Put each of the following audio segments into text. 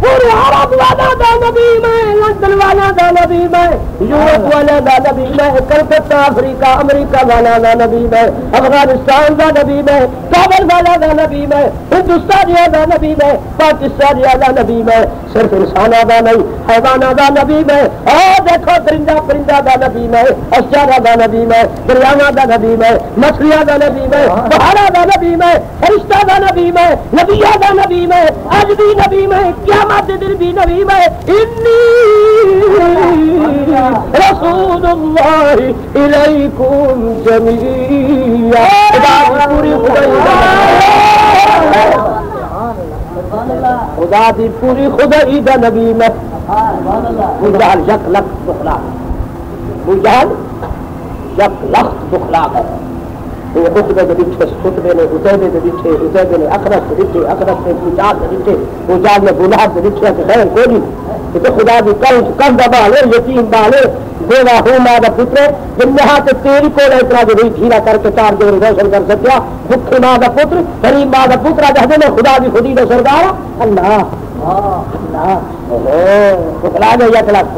پورے عرب والا دا نبی میں، لندن والا دا نبی میں، یورپ والا دا نبی میں، کلکتہ افریقہ امریکہ والا دا نبی میں، افغانستان دا نبی میں، کابل والا دا نبی میں، ہندوستانیہ دا نبی میں، پاکستانیہ دا نبی میں، صرف انسانہ دا نہیں حیوانہ دا نبی میں، اور دیکھو درندہ پرندہ دا نبی میں، اشجارہ دا نبی میں، دریاواں دا نبی میں، مچھلیاں دا نبی میں، پہاڑا دا نبی میں، فرشتہ دا نبی میں، نبیہ دا نبی میں، آج بھی نبی میں، قیامت دل بھی نبی میں، انی رسول اللہ الیکم جمیعا، خدا دی پوری خدائی دا نبی میں، مجال یک لخت بخلا، مجال یک لخت بخلا ہے، یہ خطبے کے دیٹھے خطبے نے اتیبے کے دیٹھے، اتیبے نے اخرس کے دیٹھے، اخرس نے مجال کے دیٹھے، مجال نے گناہ کے دیٹھے، کہ خیر کوئی نہیں، کہ خدا دی کم بالے یتیم بالے بیوہ ہوں ماں دا پترے جن یہاں کے تیری کو اتنا جو بھی ڈھیلا کر کے چار جو روشن کر سکیا، بھوکھی ماں دا پتر غریب ماں دا پتر جہدے میں خدا دی خودی دا سردار اللہ اللہ بخلا دے یک لکھ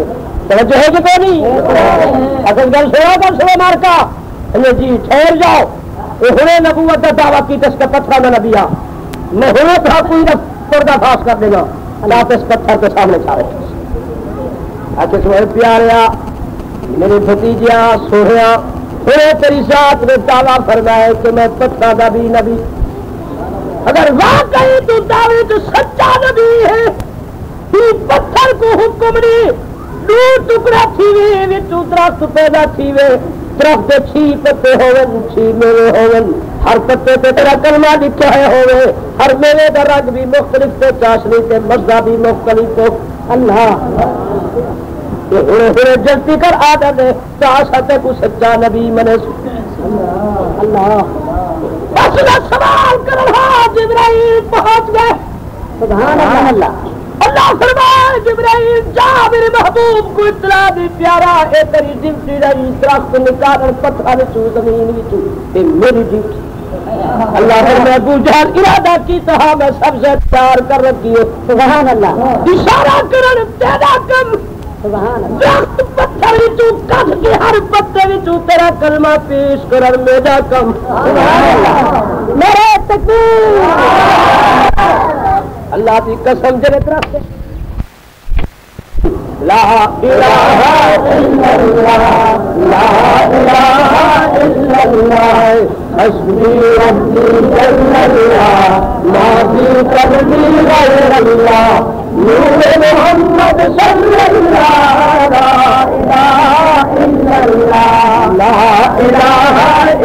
توجہ ہے کہ کوئی نہیں، اصل گل سوا مار کا جی ٹھہر جاؤ، ہونے نبوت کا دعویٰ کی اس کا پتھر نہ نبیا میں ہونا تھا کوئی نہ پردہ فاش کر دے گا، اللہ اس پتھر کے سامنے چارے اچھا سوئے پیاریا میرے بھتیجیا سوہیا ہوئے تیری ذات نے دعویٰ فرمائے کہ میں پتھر دا بھی نبی، اگر واقعی تو دعوے تو سچا نبی ہے تو پتھر کو حکم نہیں دو ٹکڑا تھیوے تو درخت پیدا تھیوے، درخت چھی پتے ہوون چھی میوے ہوون، ہر پتے پہ تیرا کلمہ لکھا ہے ہوئے، ہر میوے کا رنگ بھی مختلف تے چاشنی تے مزہ بھی مختلف ہو، اللہ ہوئے جلتی کر آدھا دے تاشتے کو سچا نبی منے اللہ بس نہ سوال کر رہا جبرائیل پہنچ گئے، سبحان اللہ، اللہ فرمائے جبرائیل جا میرے محبوب کو اطلاع دی پیارا اے تیری ڈیوٹی رہی درخت نکالن پتھر چو زمین وچ اے میری ڈیوٹی، اللہ نے ابو جہل ارادہ کی تھا میں سب سے پیار کر رکھی ہے، سبحان اللہ، اشارہ کرن تیرا کم، سبحان اللہ، درخت پتھر وچ کٹ کے ہر پتے وچ تیرا کلمہ پیش کرن میرا کم، سبحان اللہ، میرے تکبیر، اللہ کی قسم جڑے درخت لا الہ الا اللہ لا الہ الا اللہ حسبی ربی جل اللہ ما فی قلبی غیر اللہ نور محمد صلی اللہ لا الہ الا اللہ لا الہ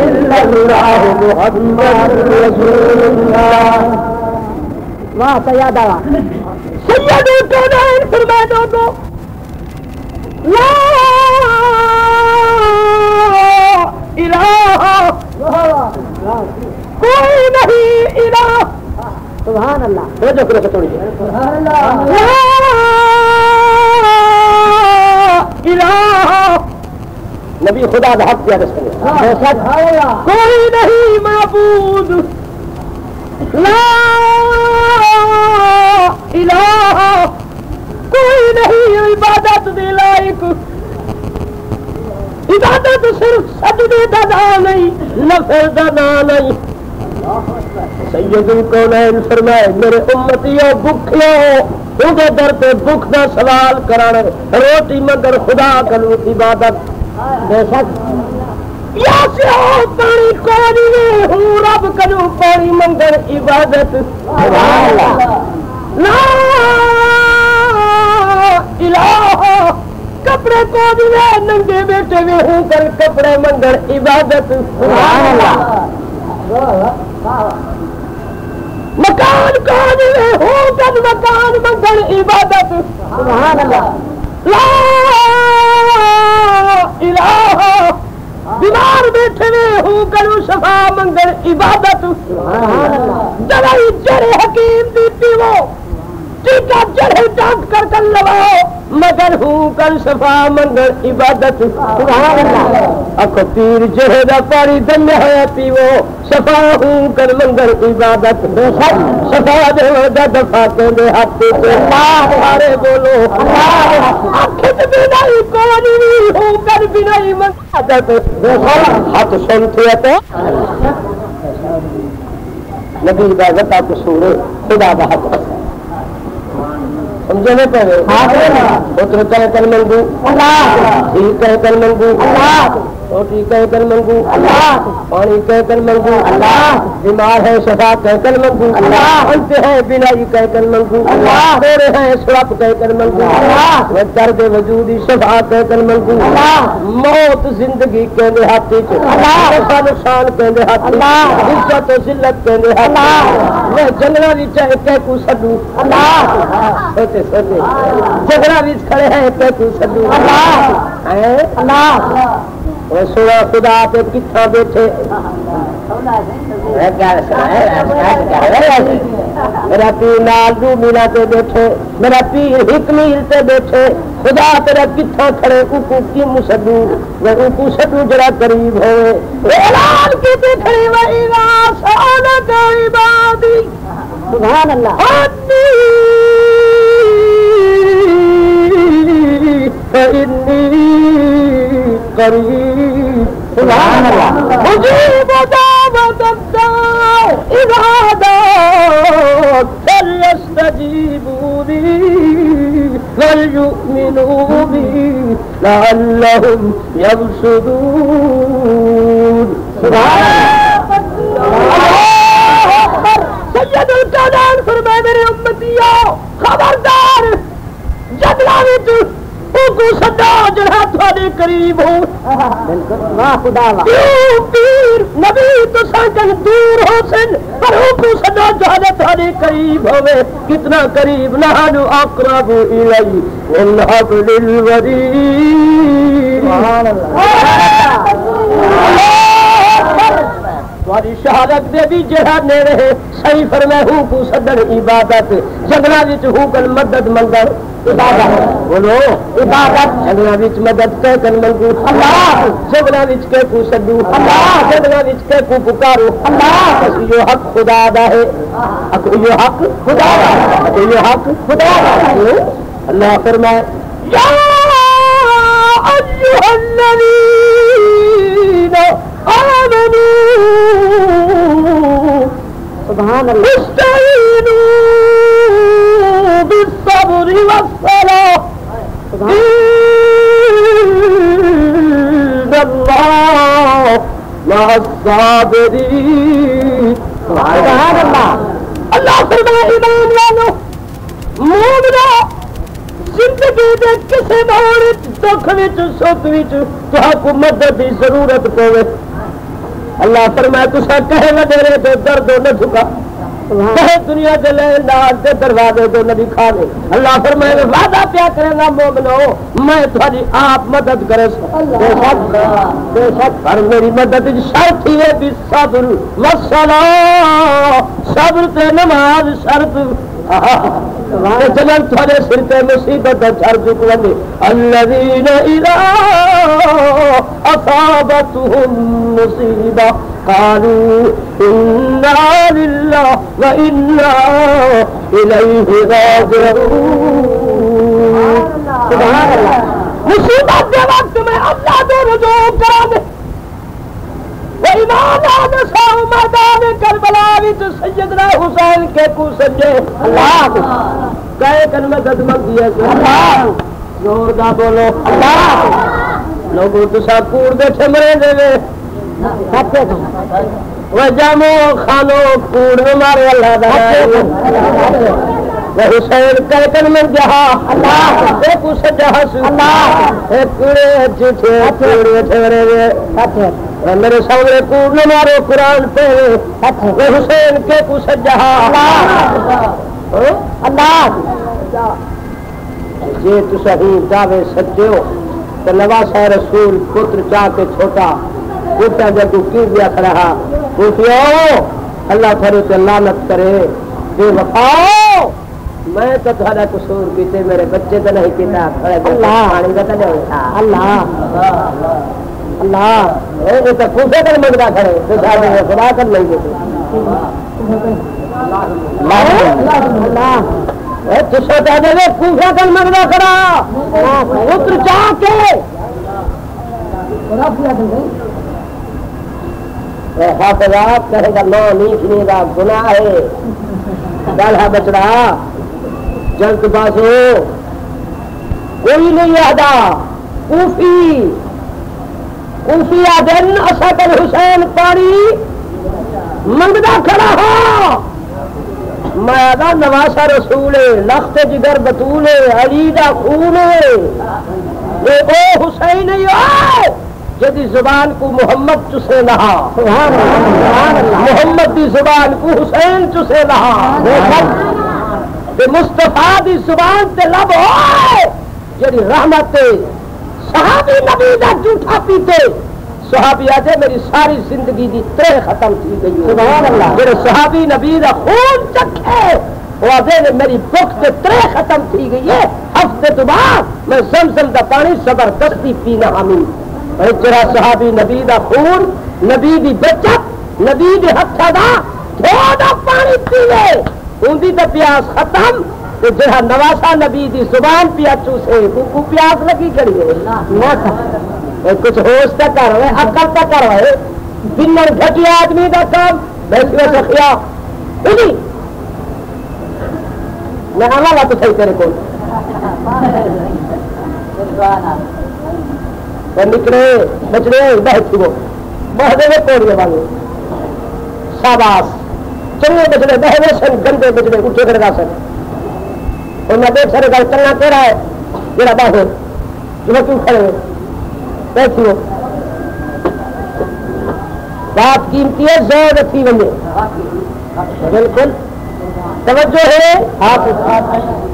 الا اللہ محمد رسول اللہ، واہ سیادہ سید الکونین فرما دو تو لا الہ کوئی نہیں الہ، سبحان اللہ، جو کرو تو تھوڑی سبحان اللہ، لا الہ نبی خدا کا حق کیا دس کوئی نہیں معبود، لا الہ کوئی نہیں عبادت دے لائق، عبادت صرف سجدے دا نام نہیں لفظ دا نام نہیں، سید الکونین فرمائے میرے امتیوں بھوکیوں اندے در پہ بھوک دا سوال کرانے روٹی مگر خدا کلو عبادت، بے شک یا سے ہو پانی کونی میں ہوں رب کلو پانی منگر عبادت، لا الہ کپڑے کونی میں ننگے بیٹے میں ہوں کر کپڑے منگر عبادت، مکان کونی میں ہوں کر مکان منگر عبادت، لا الہ بیمار بیٹھے میں ہوں کرو شفا منگر عبادت، دوائی جڑے حکیم دیتی وہ ٹیکا جڑے ڈاکٹر کر لواؤ مگر ہوں کر شفا منگل عبادت سبحان اللہ اکو پیر جہدا پاری دم ہے پیو شفا ہوں کر منگل عبادت شفا دے ودا دفا کے دے ہاتھ سے سارے بولو آنکھیں بنائی کونی ہوں کر بنائی عبادت ہاتھ سنتے تو نبی کا غطا قصور خدا کا حق سمجھے نہیں پہلے پتر کہہ کر منگو اللہ ٹھیک کہہ کر منگو اللہ روٹی کہہ کر منگو اللہ پانی کہہ کر منگو اللہ بیمار ہے شفا کہہ کر منگو اللہ انت ہے بینائی کہہ کر منگو اللہ تیرے ہیں سڑپ کہہ کر منگو اللہ درد وجودی شفا کہہ کر منگو اللہ موت زندگی کے دے ہاتھی اللہ نفع نقصان کے دے ہاتھی اللہ عزت و ذلت کے دے ہاتھی میں جنگلہ بھی چاہے کہ کو سدو اللہ سوچے سوچے جنگلہ بھی کھڑے ہیں کہ کو سدو اللہ اللہ سوا خدا پہ کتنا بیٹھے میرا پیر نال دو میلا پہ بیٹھے میرا پیر ایک میل پہ بیٹھے خدا تیرا کتنا کھڑے اوپو کی مسدو میں اوپو سدو جڑا قریب ہوئے اعلان کی کھڑی وہی سعادت عبادی سبحان اللہ فإنی قریب سبحان اللہ مجیب دعوت الداع اذا دعاک فلیستجیبوا لی وليؤمنوا بی لعلهم یرشدون سبحان اللہ سید القادان فرمائے میرے امتیوں خبردار جنگلہ وچ کو سدا جڑا تھوڑے قریب ہو پیر نبی تو ساکن دور ہو سن پر کو سدا جڑا تھوڑے قریب ہوئے کتنا قریب نحن اقرب الی من حبل الورید سبحان اللہ تمہاری شہادت دے بھی جہاں نے رہے صحیح فرمائے ہوں کو صدر عبادت جنگلہ وچ ہوں کر مدد منگل عبادت بولو عبادت جنگلہ وچ مدد کہہ کر منگو اللہ جنگلہ وچ کہہ کو صدو اللہ جنگلہ وچ کہہ کو پکارو اللہ یہ حق خدا دا ہے یہ حق خدا دا ہے یہ حق خدا دا ہے اللہ فرمائے یا ایھا الذین آمنوا سبحان اللہ استعینوا بالصبر والصلاة ان اللہ مع الصابرین سبحان اللہ اللہ فرمائے ایمان والو مومنو زندگی دے کسے موڑ دکھ وچ سکھ وچ تہاکو مدد دی ضرورت پوے اللہ فرمائے تسا کہے وڈیرے تو درد نہ جھکا کہے دنیا کے لیندار دے دروازے تو نہ دکھانے اللہ فرمائے وعدہ پیا کرے گا مومنو میں تھوڑی آپ مدد کرے بے شک پر میری مدد شرط ہی ہے بالصبر والصلاة صبر تے نماز شرط جنل تھوڑے سر پہ مصیبت جھڑ چکے الذین اذا اصابتهم مصیبہ قالوا انا للہ وانا الیہ راجعون سبحان اللہ مصیبت کے وقت میں اللہ تو رجوع کرا دے وإمام نساء میدان کربلا وچ سیدنا حسین کے کو سجے اللہ کہے کن مدد منگی ہے اللہ زور دا بولو اللہ لوگوں تسا کوڑ دے ٹھمرے دے وہ جامو خانو کوڑ مارے اللہ دا حسین کہے کن من جہا اللہ ایک کو سجا حس اللہ ایک کوڑے جھے کوڑے ٹھمرے دے میرے سامنے کوڑ نہ مارو قرآن پہ حسین کے کو سجا اللہ جی تو صحیح دعوے سچے ہو تو نواسا رسول پتر چاہ کے چھوٹا پوچھا جب تو کی دیا کھڑا پوچھو اللہ تھوڑے سے لعنت کرے بے وفاؤ میں تو تھوڑا قصور پیتے میرے بچے تو نہیں پیتا پانی کا تو نہیں تھا اللہ اللہ یہ تو کوفے کر منگتا کھڑے خدا کر نہیں دیتے کوفے کر منگتا کھڑا پتر چاہ کے حافظات کہے گا نہ نیچنے کا گناہ ہے ڈالہ بچڑا جلد باز ہو کوئی نہیں یادا کوفی آدن اسد الحسین پانی منگتا کھڑا ہو میں آدھا نواسا رسول لخت جگر بطول علی دا خون یہ او حسین ہی ہو جدی زبان کو محمد چسے لہا محمد دی زبان کو حسین چسے لہا مصطفیٰ دی زبان تے لب ہوئے جدی رحمت صحابی نبی دا جھوٹا پیتے صحابی آجے میری ساری زندگی دی ترے ختم تھی گئی جدی صحابی نبی دا خون چکھے وہ آدھے میری بخ تے ترے ختم تھی گئی ہے ہفتے تو بعد میں زمزم دا پانی زبردستی پینا ہمیں جرا صحابی نبی دا خون نبی دی بچت نبی دی ہتھا دا تھوڑا پانی پیے ان دی تا پیاس ختم تو جرا نواسا نبی دی زبان پیا چوسے کو پیاس لگی کری ہے کچھ ہوش تک کر رہے عقل تک کر رہے بنر گھٹی آدمی دا کام بیسوے سخیا میں آنا لا تو صحیح تیرے کو نکلے بچڑے بہت وہ بہت کوڑیے والے شاباش چلے بچڑے بہنے سن گندے بچڑے اٹھے کرے سن اور میں دیکھ سارے گل چلنا تیرا ہے میرا باہر جو کیوں کھڑے بیٹھو بات قیمتی ہے زور رکھی بندے بالکل توجہ ہے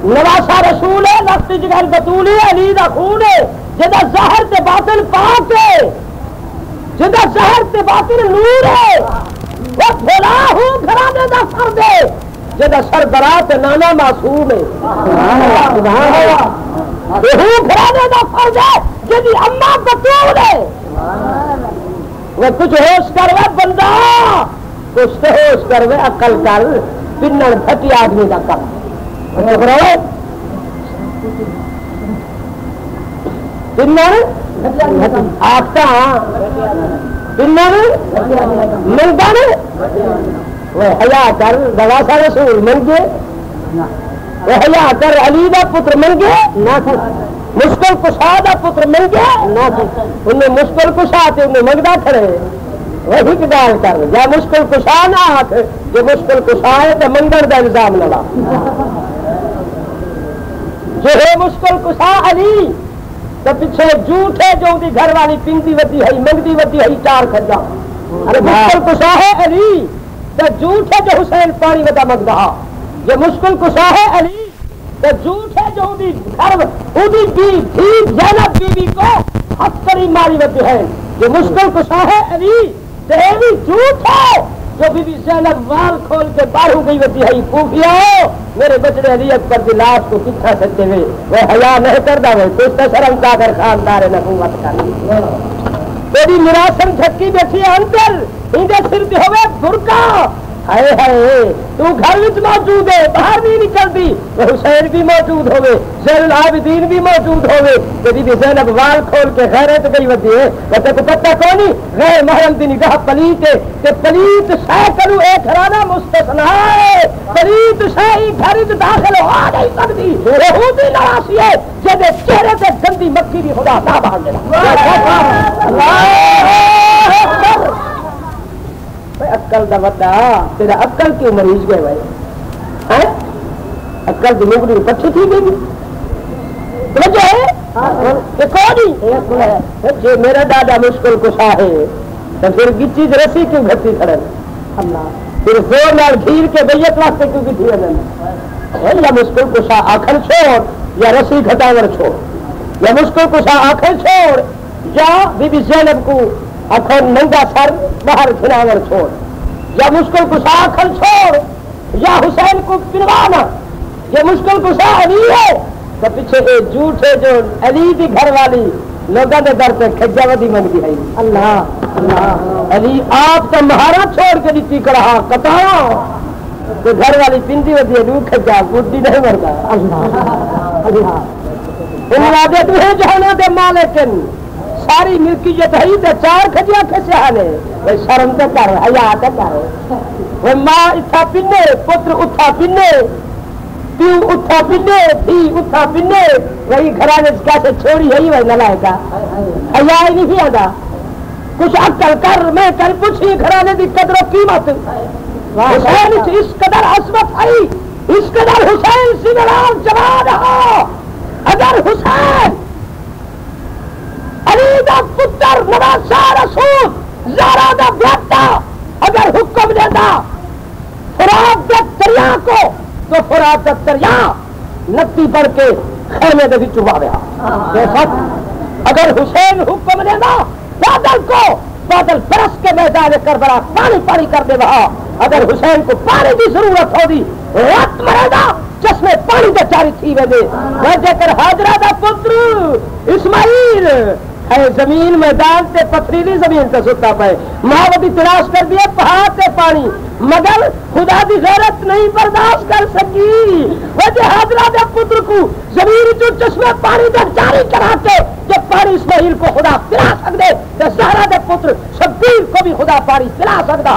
نواسا رسول ہے لفظ جگہ بطول ہے علی دا خون ہے جدا زہر تے باطل پاک ہے جدا زہر تے باطل نور ہے وہ بھلا ہوں گھرانے دا فرد ہے جدا سربراہ تے نانا معصوم ہے ہوں گھرانے دا فرد ہے جدی اماں بطول ہے وہ کچھ ہوش کر وے بندہ کچھ تو ہوش کر وے عقل کر پنن گھٹی آدمی دا کر آختا منگن حیا کر دواسا رسول منگے وہ حیا کر علی دا پتر منگے مشکل کشا دا پتر منگے انہیں مشکل کشا تے انہیں منگتا کھڑے وہی کی گال کر یا مشکل کشا نہ آخ جو مشکل کشا ہے تو منگن دا الزام نہ لا جو ہے مشکل کشا علی تو پیچھے جھوٹ ہے جو دی گھر والی پنگتی ودی ہے منگتی ودی ہے چار کھجا ارے مشکل کشا ہے علی تو جھوٹ ہے جو حسین پانی ودا منگتا یہ مشکل کشا ہے علی تو جھوٹ ہے جو دی گھر اودی زینب بیوی کو ہتھری ماری ودی ہے یہ مشکل کشا ہے علی تو یہ بھی جھوٹ ہے جو بی بی زینب وال کھول کے باہر گئی ودی ہے پوکھیا میرے بچڑے علی اکبر کی لاش کو کتنا سکتے ہوئے وہ حیا نہیں کرتا ہوئے کچھ تو شرم کا کر خاندار نبوت کر تیری مراسم جھٹکی بیٹھی ہے اندر اندر سر پہ ہوئے برکا ہائے ہائے تو گھر وچ موجود ہے باہر نہیں نکلتی وہ حسین بھی موجود ہوئے زین العابدین بھی موجود ہوئے بی بی زینب وال کھول کے غیرت گئی ودی ہے وقت کو پتہ کونی غیر محرم دی نگاہ پلیت ہے کہ پلیت شے کرو ایک گھرانہ مستثنا ہے پلیت شے گھر وچ داخل ہو نہیں سکتی یہودی نواسی ہے جدے چہرے تے گندی مکھی دی خدا نہ باندھ دینا اللہ اکبر عقل دا وڈا تیرا عقل کیوں مریض گئے بھائی عقل دی لوگڑی پچھی تھی گئی توجہ ہے کہ کونی جی میرا دادا مشکل کشا ہے تو پھر گچی رسی کیوں گھٹی کھڑے اللہ پھر زور نال گھیر کے بیت واسطے کیوں گھٹی ہے یا مشکل کشا آخر چھوڑ یا رسی گھٹاور چھوڑ یا مشکل کشا آخر چھوڑ یا بی بی زینب کو آخر ننگا سر باہر کھلاور چھوڑ یا مشکل کشا آخر چھوڑ یا حسین کو پنوانا یہ مشکل کشا علی ہے تو پیچھے یہ جھوٹ ہے جو علی کی گھر والی لوگوں کے در پہ کھجا ودی منگی ہے اللہ اللہ علی آپ کا مہارا چھوڑ کے دیتی کرا کتایا تو گھر والی پنڈی ودی ہے کھجا بڈی نہیں مرتا اللہ اللہ ان تمہیں جہانا دے مالکن ساری ملکیت ہے تے چار کھجیا کھسیا نے وہ شرم تے کر حیا تے کر وہ ماں اتھا پنے پتر اتھا پنے پیو اتھا پنے تھی اتھا پنے وہی گھرانے کیسے چھوڑی ہے وہ نلائے کا حیا ہی نہیں آتا کچھ عقل کر میں کل پوچھی گھرانے دی قدر و قیمت حسین اس قدر عظمت آئی اس قدر حسین سنرال جوان رہا اگر حسین علی دا پتر نواسا رسول زہرا دا بیٹا اگر حکم دیتا فرات دے دریا کو تو فرات دے دریا نتی پڑھ کے خیمے دے بھی چبا دیا اگر حسین حکم دیتا بادل کو بادل برس کے میدان کربلا پانی پانی کر دے وہاں اگر حسین کو پانی کی ضرورت ہوگی رات مرے گا چشمے پانی دے جاری تھی ویسے وجہ کر حاجرہ دا پتر اسماعیل ہے زمین میدان تے پتھریلی زمین تے ستا پائے ماں تلاش کر دیا پہاڑ تے پانی مگر خدا دی غیرت نہیں برداشت کر سکی وجہ حاجرہ دے پتر کو زمین جو چشمے پانی دے جاری کرا کے جب پانی اسماعیل کو خدا پلا سکتے تو زہرا دے پتر شبیر کو بھی خدا پانی پلا سکتا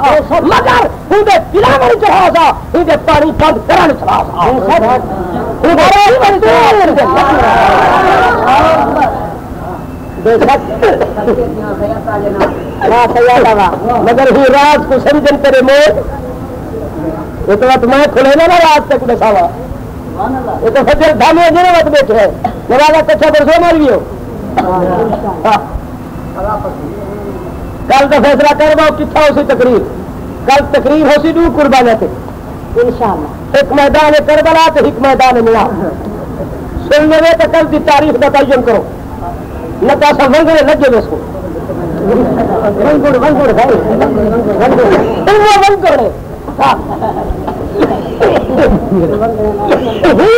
مگر انہیں پلانے چڑھا سا انہیں پانی بند کرانے چڑھا سا مگر ہی راز کو سمجھن تیرے موت یہ تو وقت میں کھلے نا راز تک بساوا یہ تو فجر دھامے جنہیں وقت بیٹھے ہے نوازا کچھا برسو مار بھی ہو کل تو فیصلہ کر باؤ کتنا ہو سی تقریر کل تقریر ہو سی دو قربانہ تھے انشاءاللہ ایک میدان کربلا تو ایک میدان ملا سننے میں تو کل کی تاریخ کا تعین کرو نہ تو ایسا ونگڑے لگے میں اس کو ونگڑے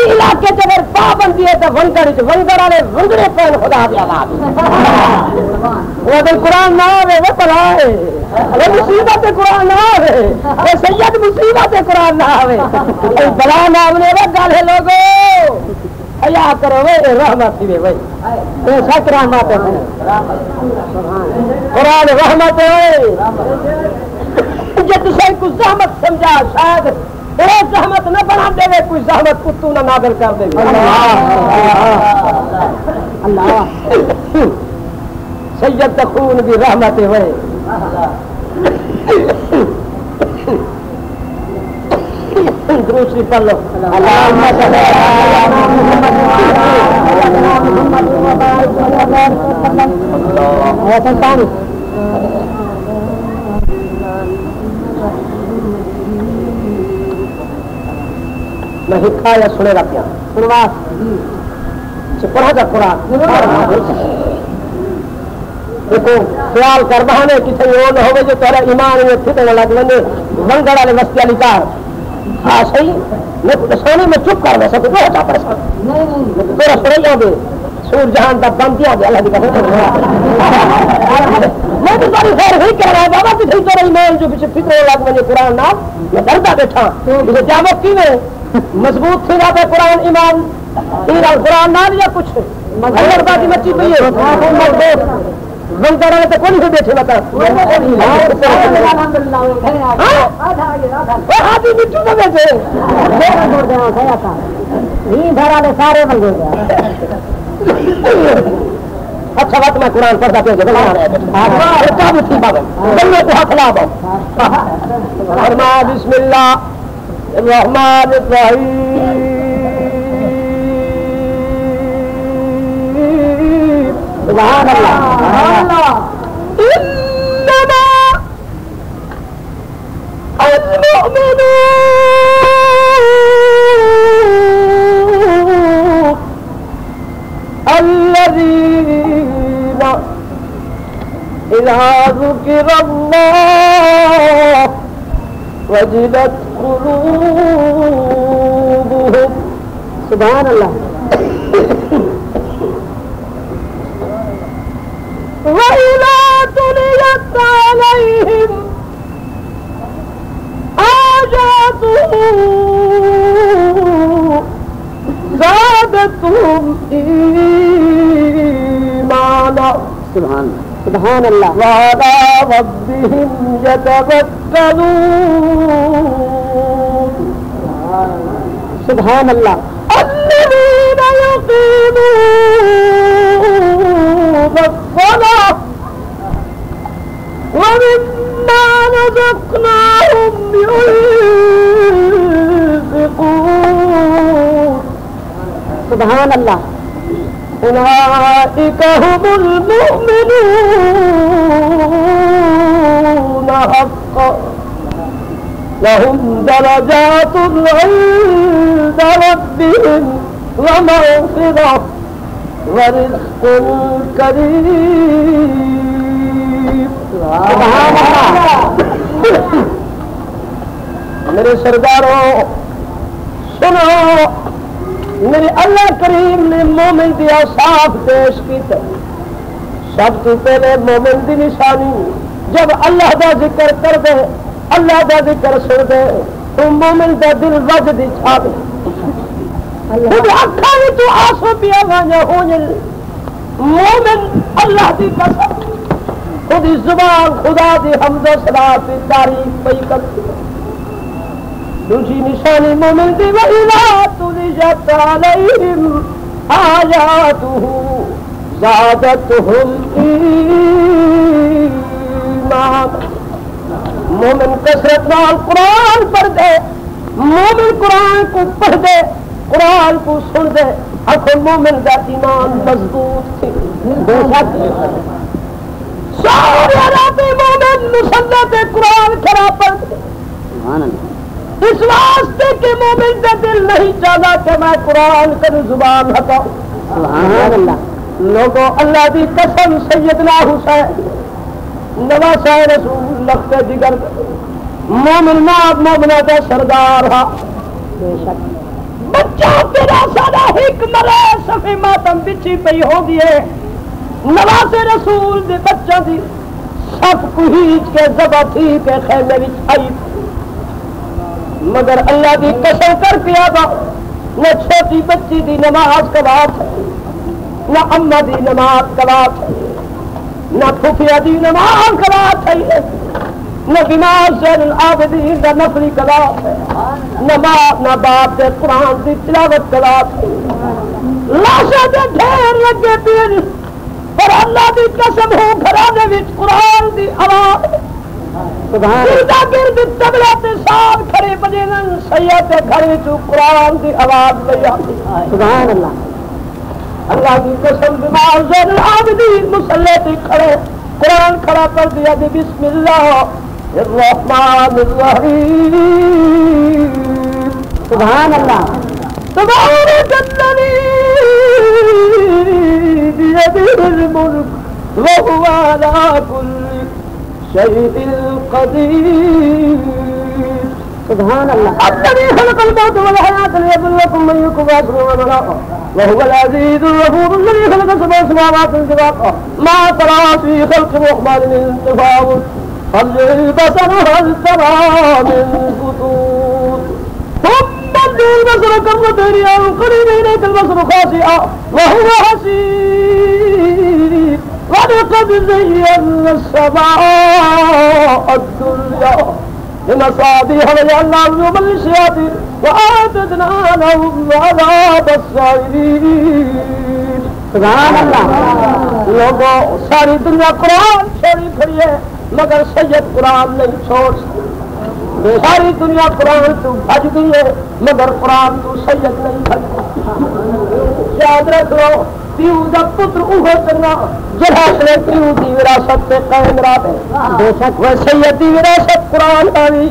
علاقے سے اگر پابندی ہے تو ونگڑ والے ونگڑے پہن خدا دیا وہ اگر قرآن نہ آئے وہ پلا ہے وہ مصیبت قرآن نہ آئے وہ سید مصیبت قرآن نہ آئے بلا نہ آنے وہ گل ہے لوگوں حیا کرو وہ رحمت تھی بھائی سچ رحمت ہے قرآن رحمت ہے جب تسے کوئی زحمت سمجھا شاید وہ زحمت نہ بنا دے کوئی زحمت کتو نہ نازل کر دے اللہ سید تخون بھی رحمت ہوئے دوسری پڑھ لو میں ہکا یا سنے گا کیا پڑھا جا قرآن دیکھو خیال کر بہانے کسی وہ نہ ہوئے جو تیرا ایمان میں پھٹنے لگ لیں ونگڑ والے مستی والی کار ہاں صحیح میں سونے میں چپ کر دے سکوں بہت پیسہ تیرا سنے جاؤ گے سور جہان تک بندیاں دے اللہ کی قسم میں تو ساری خیر ہی کہہ رہا ہوں بابا کسی تیرا ایمان جو پیچھے فکر لگ مجھے قرآن نام میں ڈرتا بیٹھا مجھے جامع کی میں مضبوط تھی نہ قرآن ایمان قرآن نام یا کچھ مگر باقی مچی پہ ونگڑ والے تو کون سے بیٹھے بتا ہاتھی مٹو تو بیٹھے گھر والے سارے بندے اچھا بات میں قرآن پڑھتا پہ بسم اللہ الرحمن الرحیم سبحان اللہ انما المؤمنون الذين إذا ذكر الله وجلت قلوبهم سبحان اللہ. وَإِذَا تُلِيَتْ عَلَيْهِمْ آيَاتُهُ زَادَتْهُمْ إِيمَانًا. سبحان اللہ. وَعَلَى رَبِّهِمْ يَتَوَكَّلُونَ. سبحان اللہ. الذين يقيمون الصلاة ومما رزقناهم ينفقون. سبحان اللہ. أولئك هم المؤمنون حقا لهم درجات عند ربهم ومغفرة ورزق كريم. سبحان اللہ. میرے سرداروں سنو، میرے اللہ کریم نے مومن دی اوصاف پیش کی تھے. سب تو پہلے مومن دی نشانی جب اللہ دا ذکر کر دے، اللہ دا ذکر سن دے تو مومن دا دل وج دی چھا دے. اکھاں وچ آنسو پیا وانجا ہونجن. مومن اللہ دی قسم خودی زبان خدا دی حمد و ثنا دی تعریف پئی کرتی. دوسری نشانی مومن دی وَإِذَا تُلِيَتْ عَلَيْهِمْ آيَاتُهُ زَادَتْهُمْ إِيمَانًا. مومن کثرت نال قرآن پڑھ دے، مومن قرآن کو پڑھ دے، قرآن کو سن دے، آخر مومن دا ایمان مضبوط تھی. بے شک سارے عربی مومن مسلط قرآن کھڑا پڑھ دے. اس واسطے کہ مومن کا دل نہیں چاہتا کہ میں قرآن کروں زبان ہٹاؤں. سبحان اللہ. لوگوں اللہ دی قسم سیدنا حسین نواسہ رسول لخت جگر مومن ناب مومنہ کا سردار ہا. بچہ تیرا سارا ایک مرے صفی ماتم بچھی پئی ہو گئے. نواسہ رسول دے بچہ دی سب کو ہیچ کے زبا تھی کے خیمے وچ آئی. مگر اللہ دی قسم کر کے آبا نہ چھوٹی بچی دی نماز کباب ہے، نہ اماں دی نماز کباب ہے، نہ پھوپھیا دی نماز کباب ہے، نہ بیمار زین العابدین دا نفلی کباب ہے، نہ ماں نہ باپ دے قرآن دی تلاوت کباب ہے. لاشا دے ڈھیر لگے پیر پر اللہ دی قسم ہو گھرانے وچ قرآن دی آواز. گرد تبلا تے ساتھ کھڑے بجنن سید گھر وچ قرآن دی آواز لے آتی. سبحان اللہ. اللہ کی قسم بیمار زین العابدین مصلی تے کھڑے قرآن کھڑا کر دیا کہ بسم اللہ الرحمن الرحیم. سبحان اللہ. تبارک الذی بیدہ الملک وهو على كل شيء قدير. سبحان الله. الذي خلق الموت والحياة ليبلوكم من يكون أكثر ولا وهو العزيز الغفور الذي خلق سبع سماوات طباقا ما ترى في خلق الرحمن من تفاوت فارجع البصر هل ترى من فطور ثم ارجع البصر كرتين ينقلب إليك البصر خاسئا وهو حسير ولقد زينا السماء الدنيا بمصابيح وجعلنا رجوما للشياطين وأعتدنا لهم عذاب السعير. سبحان اللہ. لوگوں ساری دنیا قرآن چھوڑی کھڑی ہے مگر سید قرآن نہیں چھوڑ سکتی. ساری دنیا قرآن تو بھج گئی ہے مگر قرآن تو سید نہیں بھج. یاد رکھ لو پیو دا پتر اوہ کرنا جہاں سے پیو دی وراثت پہ قائم رہے. بے شک وہ سید دی وراثت قرآن آئی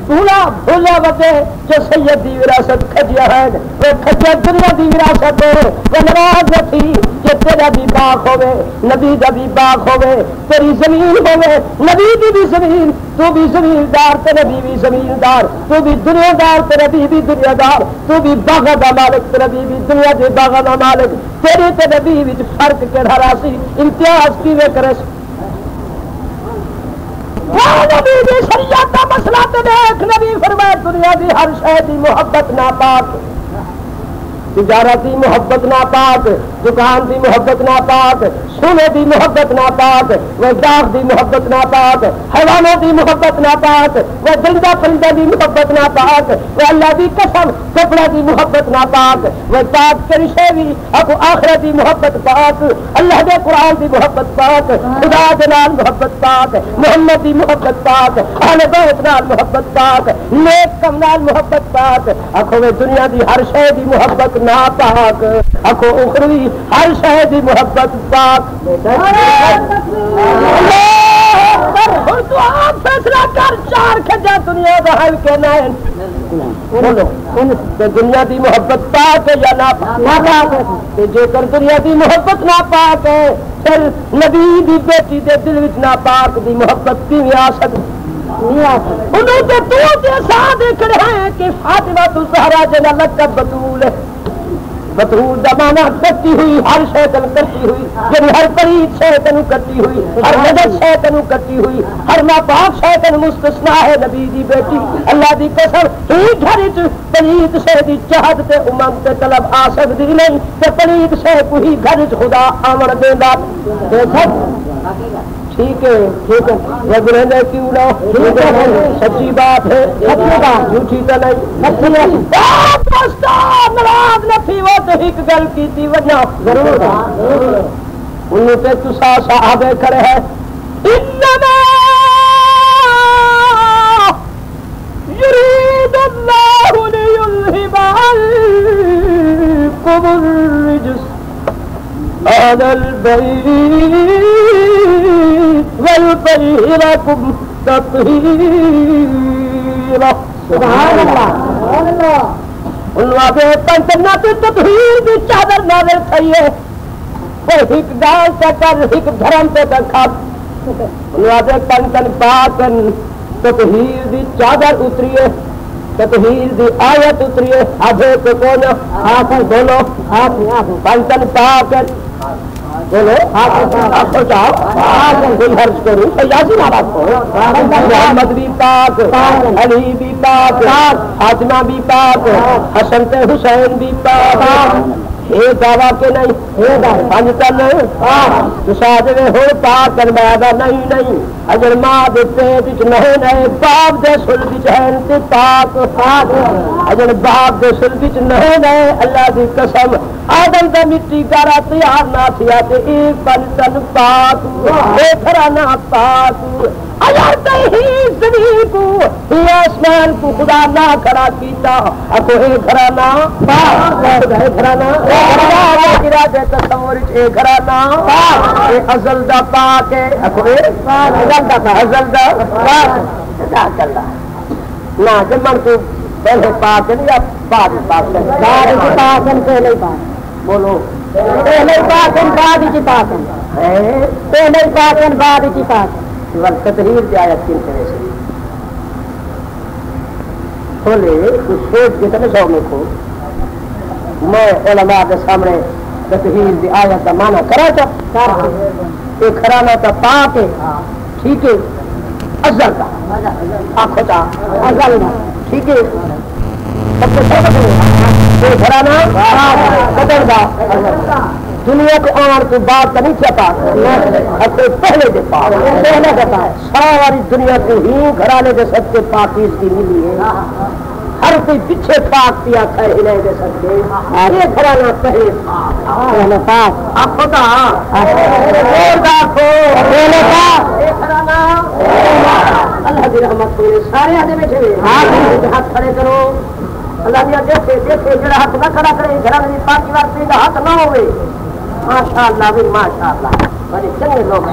بھولا بچے جو سید دی وراثت کھجیا ہے وہ کھجیا دنیا دی وراثت ہے وہ ناراض نہ تھی کہ تیرا بھی باغ ہوے نبی دا بھی باغ ہوے تیری زمین ہوے نبی دی بھی زمین تو بھی زمیندار تے نبی بھی زمیندار تو بھی دنیا دار تے نبی بھی دنیا دار تو بھی باغ دا مالک تے نبی بھی دنیا دے باغ دا مالک تیرے تے نبی وچ فرق کیڑا راسی امتیاز کیویں کرے نبی دی شریعت کا مسئلہ تے دیکھ نبی فرمایا دنیا دی ہر شے دی محبت ناپاک تجارت دی محبت ناپاک دکان دی محبت ناپاک سونے دی محبت ناپاک وہ داغ دی محبت ناپاک حیوانوں دی محبت ناپاک وہ درندہ پرندہ دی محبت ناپاک وہ اللہ دی قسم کپڑا دی محبت ناپاک وہ پاک کرشے بھی اب آخرت دی محبت پاک اللہ دے قرآن دی محبت پاک خدا دے نال محبت پاک محمد دی محبت پاک اہل بیت نال محبت پاک نیک کم نال محبت پاک آخو وہ دنیا دی ہر شے دی محبت ناپاک آخو اخروی ہر شے دی محبت پاک آپ فیصلہ کر چار کھجا دنیا کا حل کے نائن دنیا دی محبت پاک ہے یا ناپاک جے کر دنیا دی محبت ناپاک ہے پھر نبی دی بیٹی دے دل وچ ناپاک دی محبت کی آ سکتی انہوں تے تو تے ساتھ دیکھ رہے ہیں کہ فاطمہ الزہرا جنہ لقب بطول ہے بطول زمانہ کرتی ہوئی ہر شیطن کرتی ہوئی یعنی ہر پریت شیطن کرتی ہوئی ہر نجس شیطن کرتی ہوئی ہر ناپاک شیطن مستثنا ہے نبی دی بیٹی اللہ دی قسم ہی گھر پلیت شے دی چاہت تے امنگ تے طلب آ سکتی نہیں تے پلیت شے کو ہی گھر خدا آمن دیندا ٹھیک ہے رگڑے کیوں نہ سچی بات ہے جھوٹی تو نہیں ناراض نہ تھی وہ تو ایک گل کی تھی وجہ ضرور انہوں تے تسا صحابے کھڑے ہیں انما یرید اللہ لیذہب عنکم الرجس اہل البیت وَيُطَهِّرَكُمْ تَطْهِيرًا سبحان اللہ انہوں نے پنچنا تو تطہیر دی چادر نازل تھی ہے وہ ایک گال سے کر ایک دھرم پہ کر انہوں نے پنچن پاکن تطہیر دی چادر اتری ہے تطہیر دی آیت اتری ہے آدھے کو کون آنکھیں دونوں پنچن پاکن بولو آپ حرض کروں سیاسی ناراض کرو محمد بھی پاک علی بھی پاک فاطمہ بھی پاک حسن تے حسین بھی پاک یہ دعویٰ کے نہیں پنجتن دے ہو پاک کروایا نہیں اگر ماں دے پیٹ نہیں نئے باپ دے سل بچین تے پاک اگر باپ دے سل بچ نہیں نئے اللہ دی قسم آدم دا مٹی گارا تیار نہ تھیا تے ایک پنجتن پاک ایک گھرانا پاک اگر تہی زمین کو یہ آسمان کو خدا نہ کھڑا کیتا اکو اے گھرانا پاک اے گھرانا ارادے تصور اے گھرانا اے ازل دا پاک ہے اکو اے ازل دا پاک نہ جمن کو پہلے پاک ہے یا بعد پاک ہے بعد پاک ہے پہلے پاک بولو پہلے پاک ہے بعد کی پاک ہے پہلے پاک ہے بعد کی پاک تطہیر کی آیت کن طرح سے کھولے کچھ سوچ کے تنے سو میں کو میں علماء کے سامنے تطہیر کی آیت کا معنی کرا تھا ایک کھرانا تھا پاک ہے ٹھیک ہے ازل کا آنکھوں کا ازل کا ٹھیک ہے سب سے سب کھرانا قدر کا دنیا کے آن کو بات کا نہیں کیا پاک پہلے کے پاک پہلے کا پاک ساری دنیا کو ہی گھرانے کے سب کے پاکیز کی ملی ہے ہر کوئی پیچھے پاک پیا کر ہی نہیں دے سکتے یہ گھرانا پہلے پاک آپ ہوتا اللہ کی رحمت کو سارے آدھے بیٹھے ہوئے ہاتھ کھڑے کرو اللہ دیا دیکھے جڑا ہاتھ نہ کھڑا کرے گھرانے کی پاکی واسطے کا ہاتھ نہ ہوئے ماشاء اللہ بھی ماشاء اللہ بڑے چنگے لوگ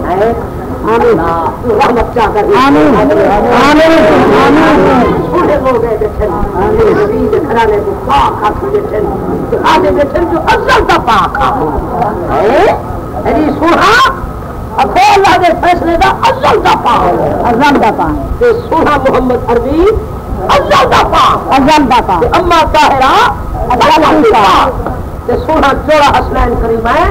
ہیں رحمت چاہ کر چھوٹے لوگ گئے بیٹھے گھرانے کو پاک ہاتھ بیٹھے آگے بیٹھے جو افضل کا پاک یعنی سونا اکھو اللہ کے فیصلے کا افضل کا پاک افضل کا پاک سونا محمد عربی افضل کا پاک افضل کا پاک اما طاہرہ افضل کا پاک سونا جوڑا حسنین کریم ہے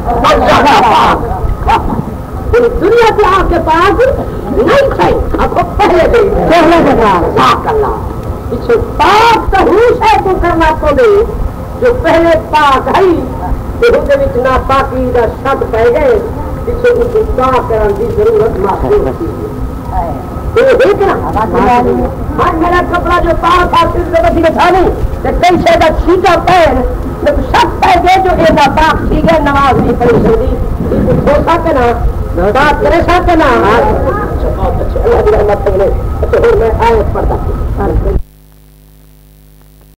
افضل کا پاک دنیا کے آ کے پاس نہیں تھے آپ کو پہلے پیچھے پاک تو ہے تو کرنا پڑے جو پہلے پاک ہے نہ پاکی کا شک پہ گئے پیچھے ان کو پاک کرنے کی ضرورت محسوس ہوتی ہے میرا کپڑا جو پاک تھا نہیں کئی سے چھیٹا پیر شک پہ گئے جو ایک پاک ٹھیک ہے نماز نہیں پڑھی سکتی ہو سکے نا بات کرے ساتھ نا اللہ کی رحمت سے میں آیت پڑھتا ہوں